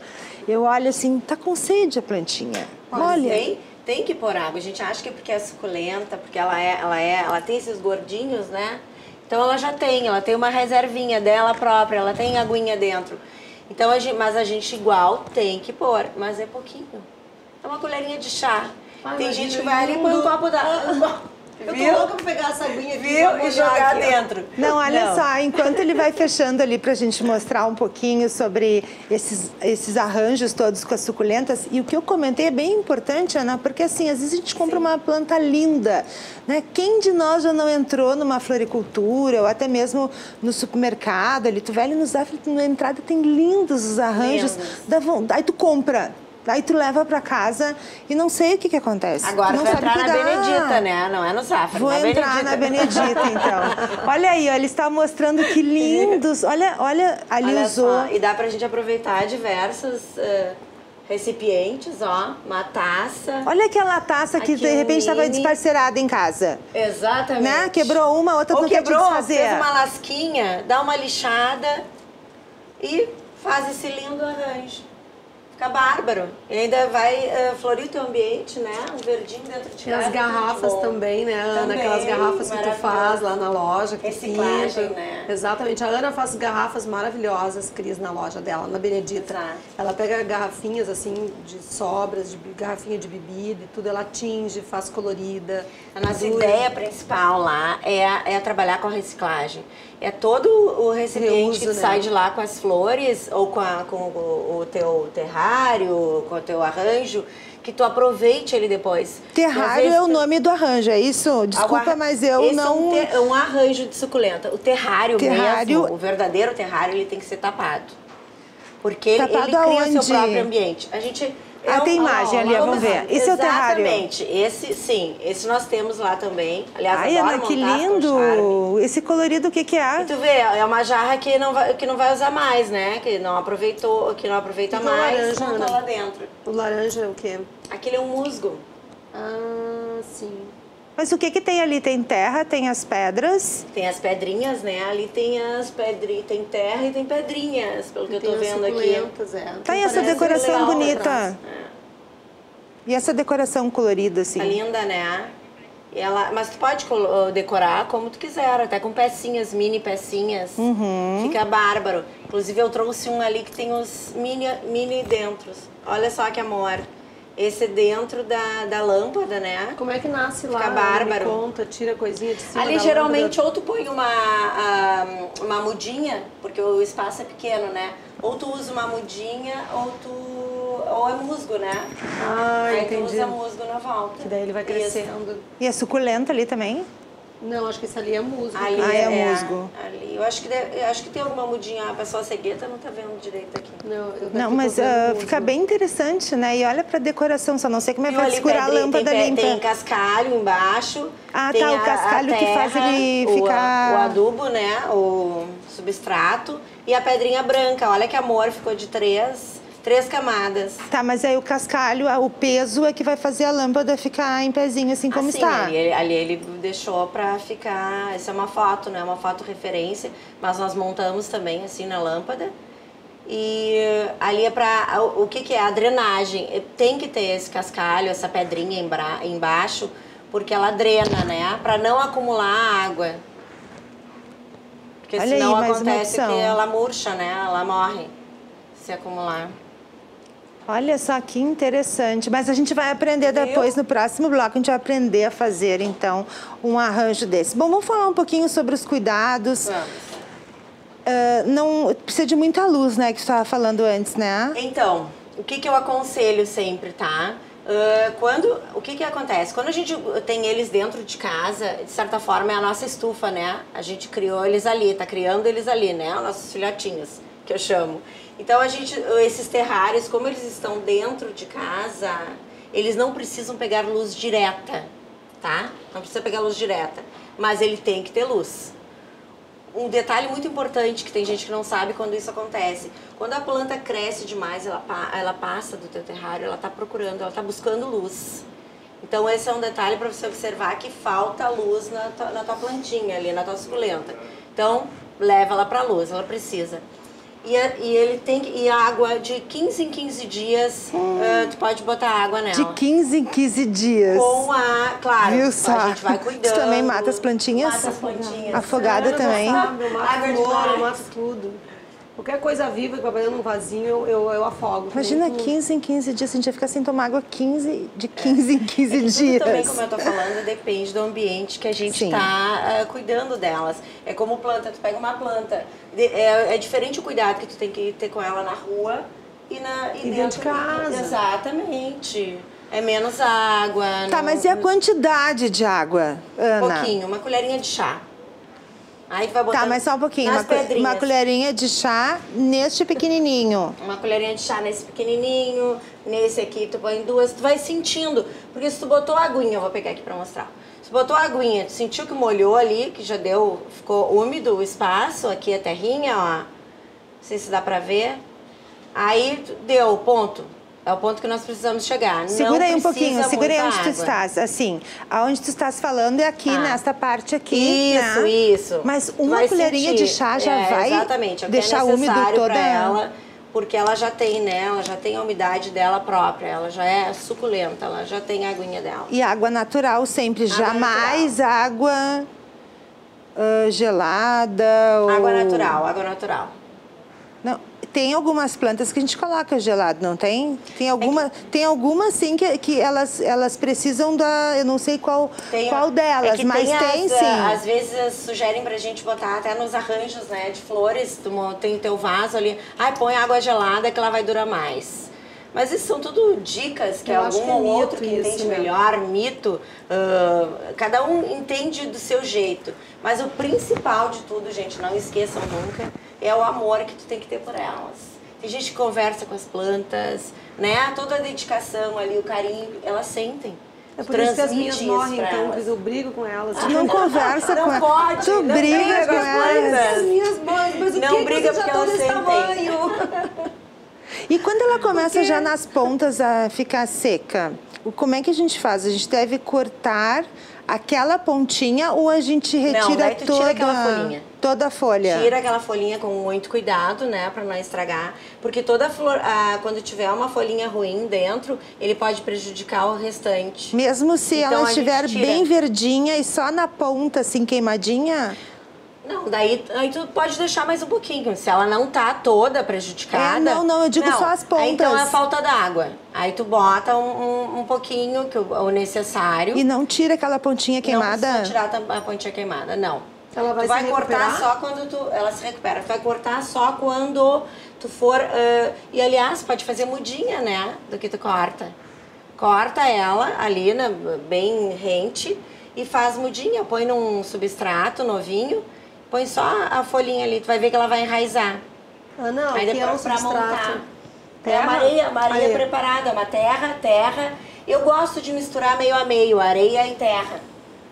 Eu olho assim, tá com sede a plantinha. Olha. Tem que pôr água. A gente acha que é porque é suculenta, porque ela tem esses gordinhos, né? Então ela tem uma reservinha dela própria, ela tem aguinha dentro. Então, mas a gente igual tem que pôr, mas é pouquinho. É uma colherinha de chá. Tem gente que vai ali e põe um copo d'água. Eu tô louca pra pegar essa aguinha aqui e jogar dentro. Não, olha só, enquanto ele vai fechando ali pra gente mostrar um pouquinho sobre esses arranjos todos com as suculentas, e o que eu comentei é bem importante, Ana, porque assim, às vezes a gente compra uma planta linda, né? Quem de nós já não entrou numa floricultura ou até mesmo no supermercado, ali, tu vai ali no Zafra, na entrada tem lindos os arranjos, aí tu compra. Aí tu leva pra casa e não sei o que acontece. Agora não tu vai entrar na Benedita, né? Não é no Zafra, Vou entrar na Benedita, então. Olha aí, ó, ele está mostrando que lindos. Olha, ali usou. Só, e dá pra gente aproveitar diversos recipientes, ó. Uma taça. Olha aquela taça que de repente estava desparcerada em casa. Exatamente. Né? Quebrou uma, outra não quebrou, fez uma lasquinha, dá uma lixada e faz esse lindo arranjo. Fica bárbaro. E ainda vai florir o teu ambiente, né? Um verdinho dentro de casa. E as garrafas também, né, Ana? Também, aquelas garrafas que tu faz lá na loja. Que reciclagem, né? Exatamente. A Ana faz garrafas maravilhosas, Cris, na loja dela, na Benedita. Exato. Ela pega garrafinhas, assim, de sobras, de garrafinha de bebida e tudo. Ela tinge, faz colorida. A nossa ideia principal lá é trabalhar com a reciclagem. É todo o recipiente que sai de lá com as flores ou com o teu terrário, com o teu arranjo, que tu aproveite ele depois. Terrário é o nome do arranjo, é isso? Desculpa, mas eu não... É um arranjo de suculenta. O terrário mesmo, o verdadeiro terrário, ele tem que ser tapado. Porque ele cria o seu próprio ambiente. A gente... tem imagem ali, vamos ver. Esse é o terrário? Exatamente. Esse nós temos lá também. Aliás, ai, Ana, que lindo! Esse colorido, o que é? E tu vê, é uma jarra que não vai usar mais, né? Que não aproveita mais, montou lá dentro. O laranja é o quê? Aquele é um musgo. Ah, sim. Mas o que tem ali? Tem terra, tem as pedras? Tem as pedrinhas, né? Ali tem tem terra e tem pedrinhas, pelo que eu tô vendo aqui. Tá aí essa decoração bonita. E essa decoração colorida, assim. Tá linda, né? Mas tu pode decorar como tu quiser, até com pecinhas, mini pecinhas. Fica bárbaro. Inclusive eu trouxe um ali que tem os mini dentros. Olha só que amor. Esse é dentro da lâmpada, né? Como é que nasce lá? Fica bárbaro. Me conta, tira coisinha de cima ali da geralmente lâmpada. ou tu põe uma mudinha, porque o espaço é pequeno, né? Ou tu usa uma mudinha ou é musgo, né? Aí entendi. tu usa musgo na volta. Que daí ele vai crescendo. Isso. E a suculenta ali também? Não, acho que esse ali é musgo. Ali é musgo. Ali. Eu acho que tem alguma mudinha, a pessoa cegueta não tá vendo direito aqui. Não, mas fica bem interessante, né? E olha pra decoração, só não sei como é que vai ali segurar a lâmpada limpa. Tem cascalho embaixo. Ah, tem tá, o cascalho que faz ele ficar... O adubo, né? O substrato. E a pedrinha branca, olha que amor, ficou de três camadas. Tá, mas aí o cascalho, o peso é que vai fazer a lâmpada ficar em pezinho, assim como está. Ali ele deixou pra ficar... Essa é uma foto, né? Uma foto referência. Mas nós montamos também, assim, na lâmpada. E ali é pra... O que é? A drenagem. Tem que ter esse cascalho, essa pedrinha embaixo, porque ela drena, né? Pra não acumular água. Porque olha senão aí, acontece que ela murcha, né? Ela morre se acumular. Olha só que interessante. Mas a gente vai aprender depois, no próximo bloco, a gente vai aprender a fazer, então, um arranjo desse. Bom, vamos falar um pouquinho sobre os cuidados. Vamos. Não precisa de muita luz, né, que você estava falando antes, né? Então, o que eu aconselho sempre, tá? O que acontece? Quando a gente tem eles dentro de casa, de certa forma é a nossa estufa, né? A gente criou eles ali, tá criando eles ali, né? Os nossos filhotinhos, que eu chamo. Então, esses terrários, como eles estão dentro de casa, eles não precisam pegar luz direta, tá? Não precisa pegar luz direta, mas ele tem que ter luz. Um detalhe muito importante que tem gente que não sabe quando isso acontece. Quando a planta cresce demais, ela passa do teu terrário, ela está buscando luz. Então, esse é um detalhe para você observar que falta luz na tua plantinha ali, na tua suculenta. Então, leva ela para a luz, ela precisa. E a água de 15 em 15 dias, tu pode botar água nela. De 15 em 15 dias. Claro, viu só? A gente vai cuidando. Isso também mata as plantinhas? Mata as plantinhas. Afogada também? Água de mar, mata tudo. Qualquer coisa viva que vai fazer num vasinho, eu afogo. Imagina 15 em 15 dias, a gente ia ficar sem tomar água de 15 em 15 dias. Também, como eu tô falando, depende do ambiente que a gente está cuidando delas. É como planta, tu pega uma planta, é diferente o cuidado que tu tem que ter com ela na rua e dentro de casa. Exatamente. É menos água. Tá, mas e a quantidade de água, Ana? Um pouquinho, uma colherinha de chá. Aí tu vai botar. Tá, mas só um pouquinho. Uma colherinha de chá neste pequenininho. Uma colherinha de chá nesse pequenininho. Nesse aqui tu põe duas. Tu vai sentindo. Porque se tu botou a aguinha, eu vou pegar aqui pra mostrar. Se tu botou a aguinha, tu sentiu que molhou ali, que já ficou úmido o espaço. Aqui a terrinha, ó. Não sei se dá pra ver. Aí deu o ponto. É o ponto que nós precisamos chegar. Segura aí um pouquinho, segura aí onde água. tu estás. Assim, aonde tu estás falando é aqui, nesta parte aqui. Isso, né? isso. Mas uma colherinha de chá já vai deixar úmido toda ela. Porque ela já tem, né? Ela já tem a umidade dela própria. Ela já é suculenta, ela já tem a aguinha dela. E água natural sempre, jamais água gelada. Água natural, água natural. Não, tem algumas plantas que a gente coloca gelado, não tem? Tem algumas sim que elas precisam eu não sei qual delas, mas tem sim. Às vezes sugerem pra gente botar até nos arranjos, né, de flores, tem teu vaso ali, põe água gelada que ela vai durar mais. Mas isso são tudo dicas que algum ou outro que entende melhor, mito, cada um entende do seu jeito. Mas o principal de tudo, gente, não esqueçam nunca, é o amor que tu tem que ter por elas. Tem gente que conversa com as plantas, né? Toda a dedicação ali, o carinho, elas sentem. É por isso que as minhas morrem, então, porque eu brigo com elas. Tu não conversa com elas. Não pode. Tu briga com elas. As minhas mães, mas o não que briga você já porque elas desse sentem. tamanho? E quando ela começa já nas pontas a ficar seca, como é que a gente faz? A gente deve cortar aquela pontinha ou a gente retira não, daí tu toda? tira aquela folhinha. Toda a folha. Tira aquela folhinha com muito cuidado, né, para não estragar, porque toda flor, quando tiver uma folhinha ruim dentro, ele pode prejudicar o restante. Mesmo se Então, ela a gente estiver tira. bem verdinha e só na ponta, assim, queimadinha? Não, daí aí tu pode deixar mais um pouquinho, se ela não tá toda prejudicada. Não, eu digo só as pontas. Aí, então é falta d'água. Aí tu bota um pouquinho, que o necessário. E não tira aquela pontinha queimada? Não precisa tirar a pontinha queimada, não. Ela vai tu vai se cortar recuperar? só quando ela se recupera. Tu vai cortar só quando tu for... e, aliás, pode fazer mudinha, né? Do que tu corta. Corta ela ali, né, bem rente, e faz mudinha. Põe num substrato novinho, põe só a folhinha ali. Tu vai ver que ela vai enraizar. Ah, não, Aí aqui é um depois pra substrato. montar. Terra? É uma areia preparada, uma terra. Eu gosto de misturar meio a meio, areia e terra.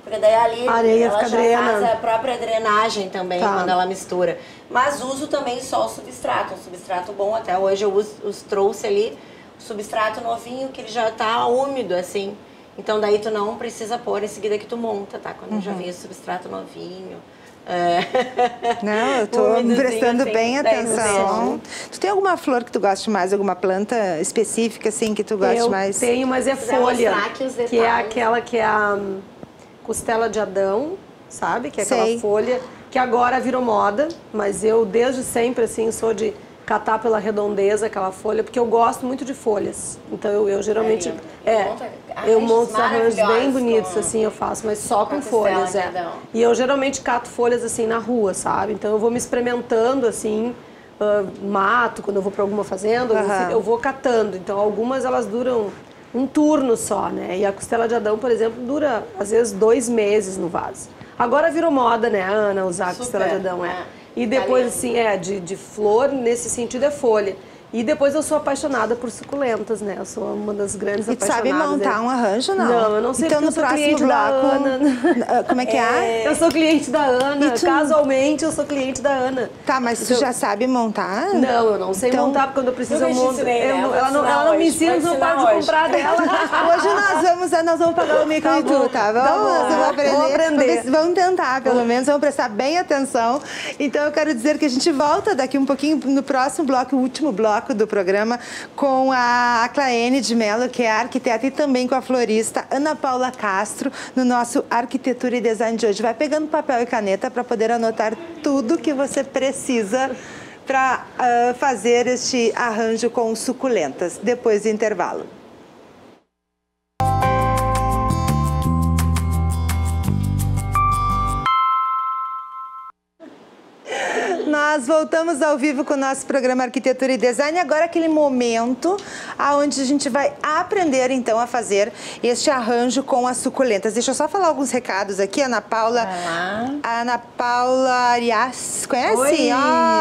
Porque daí ali areia ela fica já drenando. faz a própria drenagem também, Tá. quando ela mistura. Mas uso também só o substrato, um substrato bom. Até hoje eu trouxe ali o substrato novinho, que ele já tá úmido, assim. Então daí tu não precisa pôr em seguida que tu monta, tá? Quando já vem o substrato novinho. Não, eu tô Úmidozinho, prestando assim, bem daí atenção. Tu tem alguma flor que tu goste mais, alguma planta específica, assim, que tu goste mais? Eu tenho, mas é quiser folha, mostrar aqui os que é detalhes. aquela que é a costela de Adão, sabe? Que é aquela Sei. folha que agora virou moda, mas eu desde sempre, assim, sou de catar pela redondeza aquela folha, porque eu gosto muito de folhas. Então eu geralmente... eu monto os arranjos bem bonitos, assim, eu faço, mas só com folhas, costela de Adão. E eu geralmente cato folhas, assim, na rua, sabe? Então eu vou me experimentando, assim, mato, quando eu vou para alguma fazenda, eu vou catando. Então algumas elas duram um turno só, né? E a costela de Adão, por exemplo, dura, às vezes, 2 meses no vaso. Agora virou moda, né, Ana, usar a costela de Adão, E depois, assim, de flor, nesse sentido, é folha. E depois eu sou apaixonada por suculentas, né? Eu sou uma das grandes E tu apaixonadas. sabe montar um arranjo, não? Não, eu não sei, então, porque no eu sou cliente próximo da bloco, Ana. Como é que é? Eu sou cliente da Ana. E tu- Casualmente, eu sou cliente da Ana. Tá, mas tu já sabe montar? Não, eu não sei Então, montar, porque quando eu preciso nunca eu te monto. ensinei, né? Eu vou Ela ensinar não me hoje, ensina, vou não ensinar pode hoje. comprar dela. Hoje nós vamos pagar o mico e tu, tá bom? Tá bom. Nós vamos aprender. Vou aprender. Vamos tentar, pelo menos, vamos prestar bem atenção. Então, eu quero dizer que a gente volta daqui um pouquinho no próximo bloco, o último bloco do programa, com a Claene de Mello, que é arquiteta, e também com a florista Ana Paula Castro, no nosso Arquitetura e Design de hoje. Vai pegando papel e caneta para poder anotar tudo que você precisa para fazer este arranjo com suculentas, depois do intervalo. Nós voltamos ao vivo com o nosso programa Arquitetura e Design. Agora aquele momento onde a gente vai aprender, então, a fazer este arranjo com as suculentas. Deixa eu só falar alguns recados aqui. Ana Paula... Ana Paula Arias, conhece? Oi,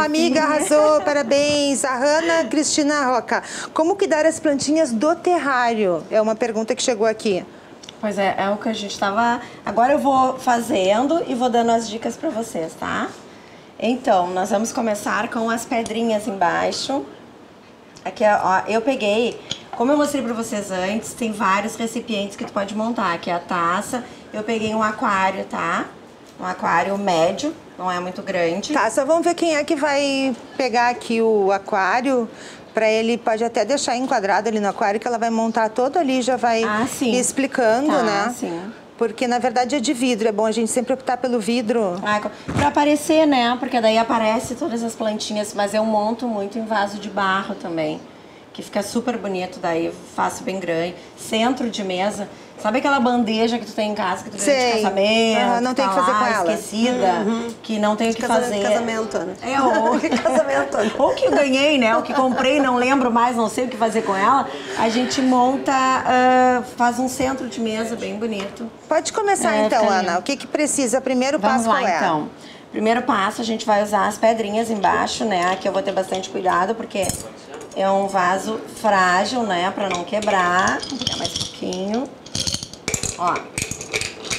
Amiga, arrasou, parabéns. A Hanna Cristina Roca. Como cuidar as plantinhas do terrário? É uma pergunta que chegou aqui. Pois é o que a gente tava... Agora eu vou fazendo e vou dando as dicas pra vocês, tá? Então, nós vamos começar com as pedrinhas embaixo. Aqui, ó, eu peguei, como eu mostrei pra vocês antes, tem vários recipientes que tu pode montar. Aqui é a taça, eu peguei um aquário, tá? Um aquário médio, não é muito grande. Tá, só vamos ver quem é que vai pegar aqui o aquário. Para ele, pode até deixar enquadrado ali no aquário, que ela vai montar todo ali e já vai explicando, tá, né? Sim. Porque, na verdade, é de vidro. É bom a gente sempre optar pelo vidro. Pra aparecer, né? Porque daí aparece todas as plantinhas. Mas eu monto muito em vaso de barro também. Que fica super bonito, daí eu faço bem grande. Centro de mesa. Sabe aquela bandeja que tu tem em casa, que tu ganha de casamento? Não tem o que fazer com ela. Esquecida, que não tem o que fazer. Casamento, Ana. Ou casamento. Ou que eu ganhei, né? O que comprei, não lembro mais, não sei o que fazer com ela. A gente monta, faz um centro de mesa bem bonito. Pode começar então, Ana. O que precisa? Primeiro passo qual é? Então. Primeiro passo, a gente vai usar as pedrinhas embaixo, né? Aqui eu vou ter bastante cuidado, porque é um vaso frágil, né? Pra não quebrar. Vou pegar mais um pouquinho. Ó,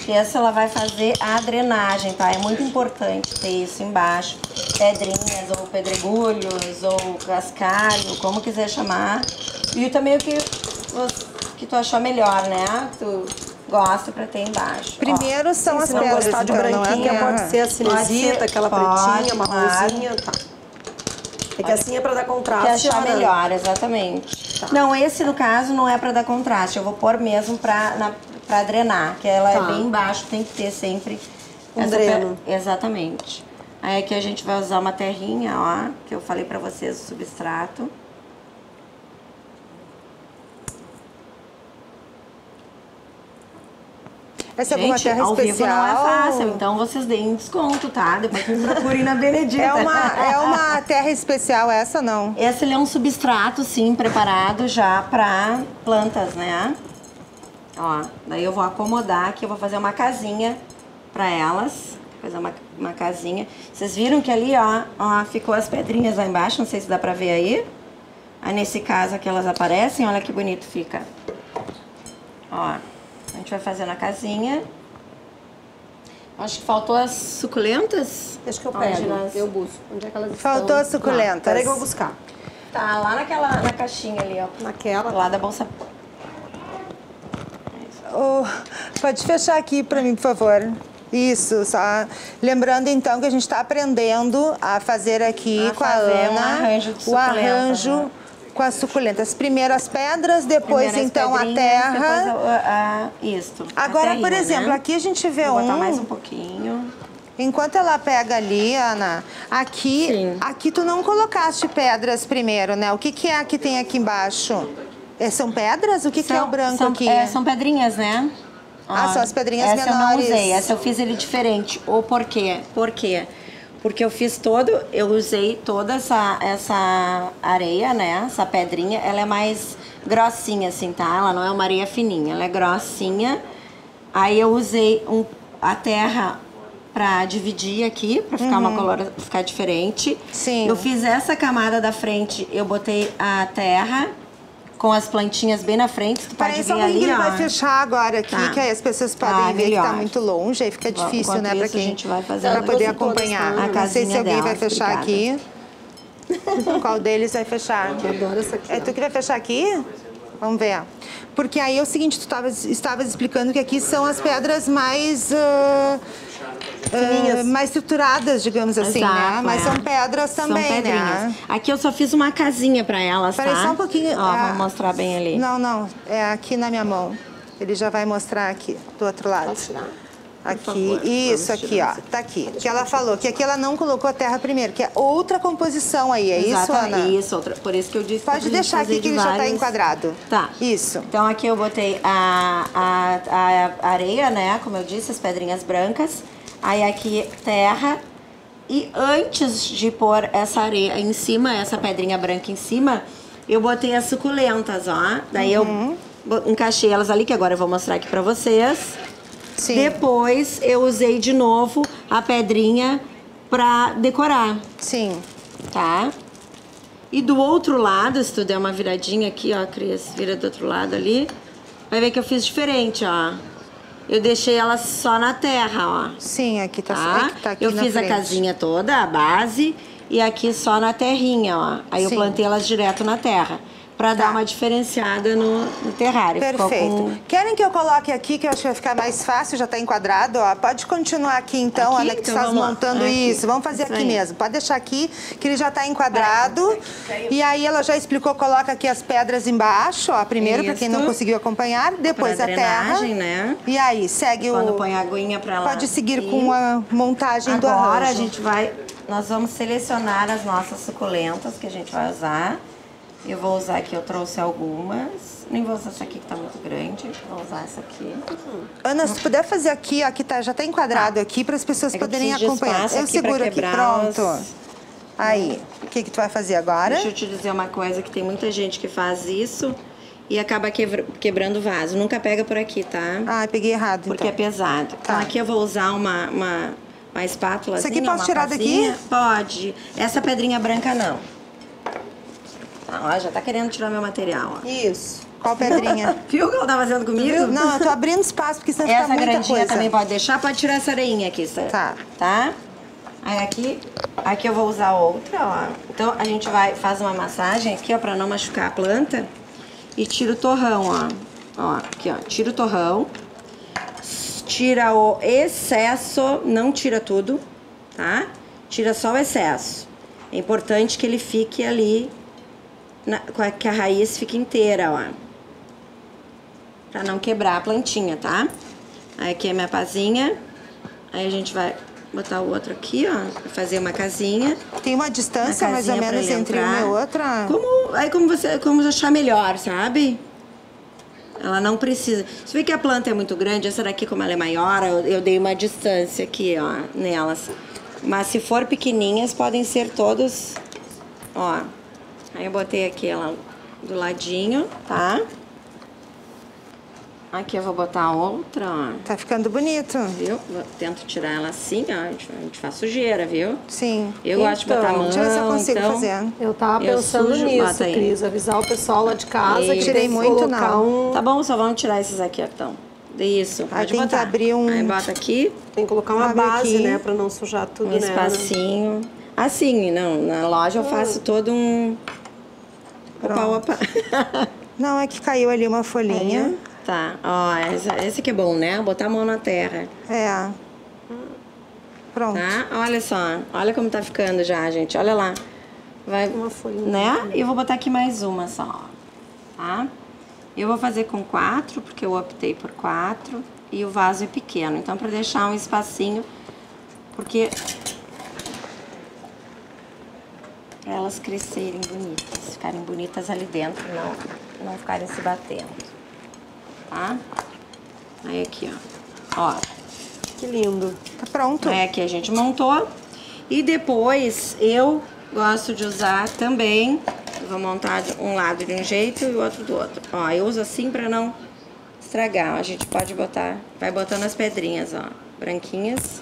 que essa ela vai fazer a drenagem, tá? É muito importante ter isso embaixo. Pedrinhas, ou pedregulhos, ou cascalho, como quiser chamar. E também o que tu achar melhor, né? Tu Gosto pra ter embaixo. Primeiro são as Se não pedras, gostar de então, não é a branquinha, terra. pode ser a cinzita, aquela pretinha, marronzinha, tá. É que assim é pra dar contraste. Quer achar né? melhor, exatamente. Tá. Não, esse no caso não é pra dar contraste. Eu vou pôr mesmo pra drenar, que ela é bem embaixo, tem que ter sempre dreno. Exatamente. Aí aqui a gente vai usar uma terrinha, ó, que eu falei pra vocês, o substrato. Essa é alguma terra ao especial? vivo não é fácil, então vocês deem desconto, tá? Depois me procurem na Benedita. É uma terra especial essa, não? Esse ele é um substrato, sim, preparado já pra plantas, né? Ó, daí eu vou acomodar aqui, eu vou fazer uma casinha pra elas. Fazer uma casinha. Vocês viram que ali, ó, ficou as pedrinhas lá embaixo, não sei se dá pra ver aí. Aí nesse caso aqui elas aparecem, olha que bonito fica. Ó. A gente vai fazendo a casinha. Acho que faltou as suculentas. Deixa que eu pego, eu busco. Onde é que elas estão? Faltou as suculentas. Peraí que eu vou buscar. Tá lá na caixinha ali, ó. Naquela. Lá da bolsa. Oh, pode fechar aqui para mim, por favor. Isso, só lembrando então que a gente está aprendendo a fazer aqui com a Ana um arranjo de o arranjo com as suculentas. Primeiro as pedras, depois Primeiro então a pedrinhas, terra. Depois isto. Agora, terrinha, por exemplo, né? aqui a gente vê Vou botar mais um pouquinho. Enquanto ela pega ali, Ana, aqui tu não colocaste pedras primeiro, né? O que é que tem aqui embaixo? São pedras? O que é o branco aqui? São pedrinhas, né? Ah, são as pedrinhas essa menores. Essa eu não usei, essa eu fiz ele diferente. Ou por quê? Por quê? Porque eu usei toda essa areia, né? Essa pedrinha, ela é mais grossinha, assim, tá? Ela não é uma areia fininha, ela é grossinha. Aí eu usei a terra pra dividir aqui, pra ficar uma color, ficar diferente. Sim. Eu fiz essa camada da frente, eu botei a terra com as plantinhas bem na frente, tu pode ver ali, ele ó. vai fechar agora aqui, que aí as pessoas podem ver que tá muito longe, aí fica difícil, né, pra quem, a gente vai fazer pra poder acompanhar. a Não sei se alguém vai delas, fechar aqui. Qual deles vai fechar? Eu adoro essa aqui. É tu que vai fechar aqui? Vamos ver. Porque aí é o seguinte, tu estavas explicando que aqui são as pedras mais mais estruturadas, digamos assim, né? Mas são pedras também, né? Aqui eu só fiz uma casinha pra elas, Peraí, tá? só um pouquinho. Ó, vou mostrar bem ali. Não, é aqui na minha mão. Ele já vai mostrar aqui, do outro lado. Posso tirar? Aqui, isso aqui, ó, tá aqui. Que ela falou que aqui ela não colocou a terra primeiro, que é outra composição aí, é isso, Ana? Isso, outra. Por isso que eu disse que Pode deixar aqui que ele já tá enquadrado. Tá. Isso. Então aqui eu botei a areia, né? Como eu disse, as pedrinhas brancas. Aí aqui terra. E antes de pôr essa areia em cima, essa pedrinha branca em cima, eu botei as suculentas, ó. Daí eu encaixei elas ali, que agora eu vou mostrar aqui pra vocês. Sim. Depois eu usei de novo a pedrinha pra decorar. Sim. Tá? E do outro lado, se tu der uma viradinha aqui, ó, Cris, vira do outro lado ali, vai ver que eu fiz diferente, ó. Eu deixei ela só na terra, ó. Sim, aqui tá, Tá? tá aqui eu na fiz frente. a casinha toda, a base, e aqui só na terrinha, ó. Aí eu Sim. plantei elas direto na terra. Pra dar uma diferenciada no terrário. Perfeito. Querem que eu coloque aqui, que eu acho que vai ficar mais fácil, já tá enquadrado, ó. Pode continuar aqui então, Aqui? Ana, que tu Então estás vamos lá. montando Aqui. isso. Vamos fazer Isso aqui aí. mesmo. Pode deixar aqui, que ele já tá enquadrado. E aí ela já explicou, coloca aqui as pedras embaixo, ó. Primeiro, pra quem não Isso. conseguiu acompanhar. Depois Pra a terra. drenagem, né? E aí, segue Quando o... põe a aguinha pra lá. Pode seguir E com a montagem do agora arranjo. nós vamos selecionar as nossas suculentas que a gente vai usar. Eu vou usar aqui, eu trouxe algumas. Nem vou usar essa aqui que tá muito grande. Vou usar essa aqui. Ana, se tu puder fazer aqui, ó, que já tá enquadrado aqui, para as pessoas É que eu poderem preciso de acompanhar. espaço Eu aqui pra seguro aqui, quebrar pronto. Aí, o que tu vai fazer agora? Deixa eu te dizer uma coisa, que tem muita gente que faz isso e acaba quebrando o vaso. Nunca pega por aqui, tá? Ah, peguei errado, Porque então. é pesado. Então aqui eu vou usar uma espátula. Isso aqui posso tirar daqui? Pode. Essa pedrinha branca não. Tá, ó, já tá querendo tirar meu material, ó. Isso. Qual pedrinha? Viu o que ela tá fazendo comigo? Não, eu tô abrindo espaço, porque senão fica Essa muita grandinha coisa. também pode deixar, pode tirar essa areinha aqui, certo? Tá? Aí aqui eu vou usar outra, ó. Então a gente faz uma massagem aqui, ó, pra não machucar a planta. E tira o torrão, ó. Ó, aqui, ó, tira o torrão. tira o excesso, não tira tudo, tá? Tira só o excesso. É importante que ele fique ali, que a raiz fique inteira, ó. Pra não quebrar a plantinha, tá? Aí aqui é minha pazinha. Aí a gente vai botar o outro aqui, ó, pra fazer uma casinha. Tem uma distância mais ou menos entre uma e outra? Como você achar melhor, sabe? Ela não precisa. Se vê que a planta é muito grande, essa daqui, como ela é maior, eu dei uma distância aqui, ó, nelas. Mas se for pequenininhas, podem ser todos, ó. Aí eu botei aqui ela do ladinho, tá? Aqui eu vou botar outra, ó. Tá ficando bonito. Viu? Tento tirar ela assim, ó. A gente faz sujeira, viu? Sim. Eu gosto de botar a mão, deixa eu ver se eu consigo então, fazer. Eu tava pensando nisso, Cris, avisar o pessoal lá de casa que tirei tem que muito, colocar não. Tá bom, só vamos tirar esses aqui, então. Isso, Aí pode tem botar. que abrir um... Aí bota aqui. Tem que colocar uma Abre base, aqui. né, pra não sujar tudo, Um né? espacinho. Assim, não, na loja eu faço todo um... Opa. Não, é que caiu ali uma folhinha. Tá, ó, esse aqui é bom, né? Botar a mão na terra, É. Pronto. tá? Olha só, olha como tá ficando já, gente, olha lá. Vai, Uma folhinha. né? E eu vou botar aqui mais uma só, ó, tá? Eu vou fazer com 4, porque eu optei por 4. E o vaso é pequeno, então pra deixar um espacinho, porque... Pra elas crescerem bonitas, ficarem bonitas ali dentro, não ficarem se batendo, tá? Aí aqui, ó. Que lindo. Tá pronto. Aí aqui a gente montou. E depois eu gosto de usar também, eu vou montar um lado de um jeito e o outro do outro. Ó, eu uso assim pra não estragar. A gente pode botar, vai botando as pedrinhas, ó, branquinhas.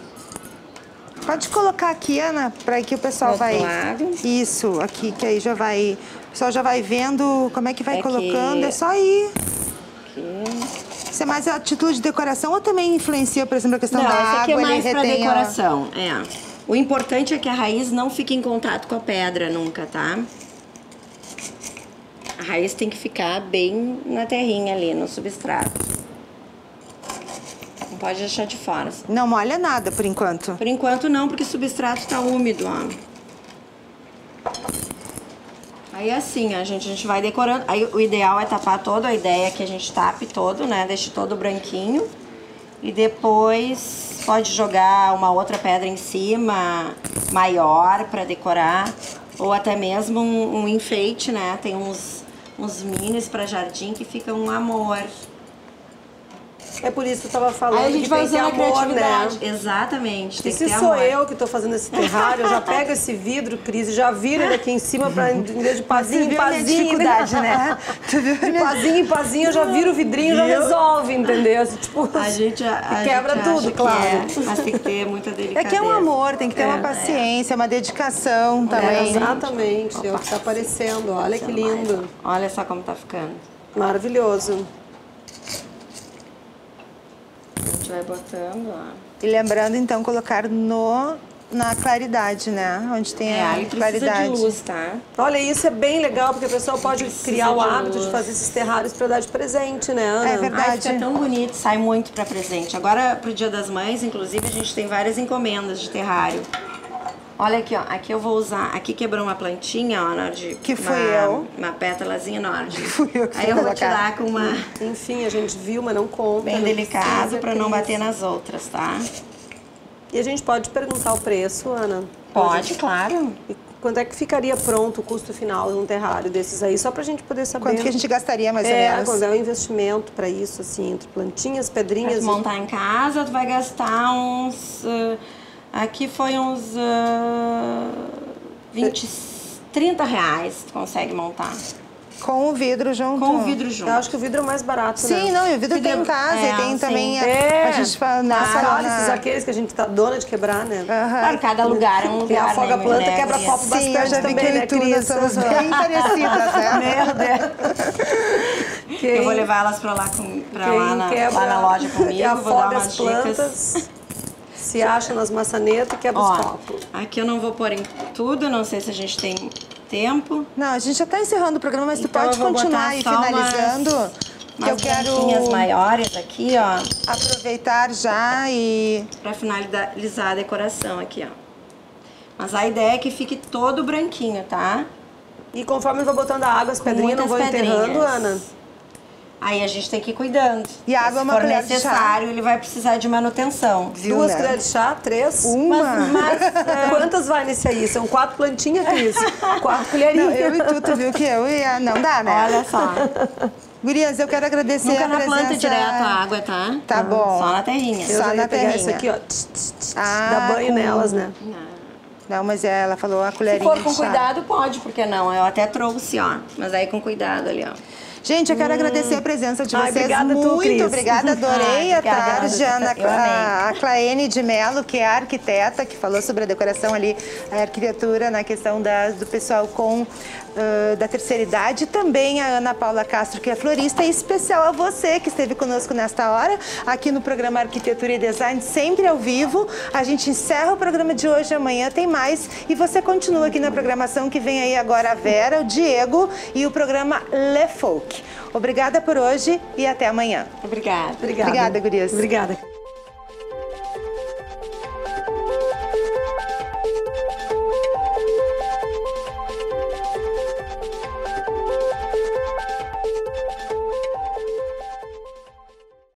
Pode colocar aqui, Ana, para que o pessoal Do outro vai... lado. Isso, aqui, que aí já vai... O pessoal já vai vendo como é que vai Aqui. colocando, é só ir. Aqui. Isso é mais a título de decoração ou também influencia, por exemplo, a questão Não, da esse água? aqui é ele mais pra retém a- decoração, é. O importante é que a raiz não fique em contato com a pedra nunca, tá? A raiz tem que ficar bem na terrinha ali, no substrato. Não pode deixar de fora. Não molha nada, por enquanto. Por enquanto não, porque o substrato tá úmido, ó. Aí assim, a gente vai decorando. Aí o ideal é tapar todo, a ideia é que a gente tape todo, né? Deixe todo branquinho. E depois pode jogar uma outra pedra em cima, maior, pra decorar. Ou até mesmo um enfeite, né? Tem uns minis pra jardim que ficam um amor. É por isso que eu tava falando. Aí a gente que vai tem que ter usando a amor, criatividade. né? Exatamente, E tem que se ter sou amor. eu que tô fazendo esse terrário, eu já pego esse vidro, Cris, e já viro ele aqui em cima pra, em vez de pazinho em pazinho, né? Tu viu a de minha... pazinho em pazinho, eu já viro o vidrinho e já resolve, entendeu? Assim, tipo, A gente quebra gente tudo, acha que claro. mas tem que ter muita É delicadeza. que é um amor, tem que ter uma paciência, uma dedicação também. Exatamente, é o que tá aparecendo. Olha que lindo. Olha só como tá ficando. Maravilhoso. A gente vai botando, ó. E lembrando, então, colocar na claridade, né? Onde tem a Aí precisa claridade. de luz, tá? Olha, isso é bem legal, porque a pessoa pode criar o de hábito luz. de fazer esses terrários para dar de presente, né, Ana? É verdade. Ai, fica tão bonito, sai muito pra presente. Agora, pro Dia das Mães, inclusive, a gente tem várias encomendas de terrário. Olha aqui, ó. Aqui eu vou usar... Aqui quebrou uma plantinha, ó, na hora de... Que fui eu. Uma pétalazinha na hora de... Fui eu que Aí fui eu vou colocar. tirar com uma... Enfim, a gente viu, mas não conta. Bem não delicado, precisa, pra não Cris. bater nas outras, tá? E a gente pode perguntar o preço, Ana? Pode, claro. E quanto é que ficaria pronto o custo final de um terrário desses aí? Só pra gente poder saber. Quanto que a gente gastaria, mais ou menos? Quando é o investimento pra isso, assim, entre plantinhas, Pra pedrinhas... tu montar em casa, tu vai gastar uns... aqui foi uns 30 reais tu consegue montar. Com o vidro junto. Com o vidro junto. Eu acho que o vidro é o mais barato, Sim, né? não, e o vidro tem em casa, e tem sim. também É. a gente fala na As sala. cálices, aqueles que a gente tá dona de quebrar, né? Claro, cada lugar é um lugar. Quem afoga a planta né, quebra Cris? copo Sim, bastante eu já vi também, que eu né, e tu nós Cris? somos bem parecidas, né? Merda. Eu vou levar elas pra lá, lá na loja quem comigo, vou dar afoga umas as plantas, dicas. se acha nas maçanetas e quebra os Ó, copos. aqui eu não vou pôr em tudo, não sei se a gente tem tempo. Não, a gente já tá encerrando o programa, mas tu Então pode eu vou continuar botar aí só finalizando. umas branquinhas maiores aqui, ó. Aproveitar já e... Pra finalizar a decoração aqui, ó. Mas a ideia é que fique todo branquinho, tá? E conforme vai botando a água, as pedrinhas não vão enterrando, Ana? Aí a gente tem que ir cuidando. E a água é uma colher de chá. Se for necessário, ele vai precisar de manutenção. Viu, 2 né? colheres de chá, 3? Uma. Mas quantas vai nesse aí? São 4 plantinhas, Cris. 4 colherinhas. Não, eu e tu viu que eu ia... Não dá, né? Olha só. Gurias, eu quero agradecer Nunca a presença... na planta direto a água, tá? Tá bom. Só na terrinha. Eu Só já ia na pegar terrinha. isso aqui, ó. Dá banho nelas, né? Não, mas ela falou a Se colherinha for com de chá. cuidado, pode, porque não? Eu até trouxe, ó. Mas aí com cuidado ali, ó. Gente, eu quero agradecer a presença de vocês. Obrigada muito Cris. obrigada, adorei a obrigada, tarde. eu amei. A Claene de Mello, que é a arquiteta, que falou sobre a decoração ali, a arquitetura na questão do pessoal com da terceira idade. Também a Ana Paula Castro, que é florista, e especial a você que esteve conosco nesta hora, aqui no programa Arquitetura e Design, sempre ao vivo. A gente encerra o programa de hoje, amanhã tem mais. E você continua aqui na programação, que vem aí agora a Vera, o Diego e o programa Le Folk. Obrigada por hoje e até amanhã. Obrigada. Obrigada, gurias. Obrigada.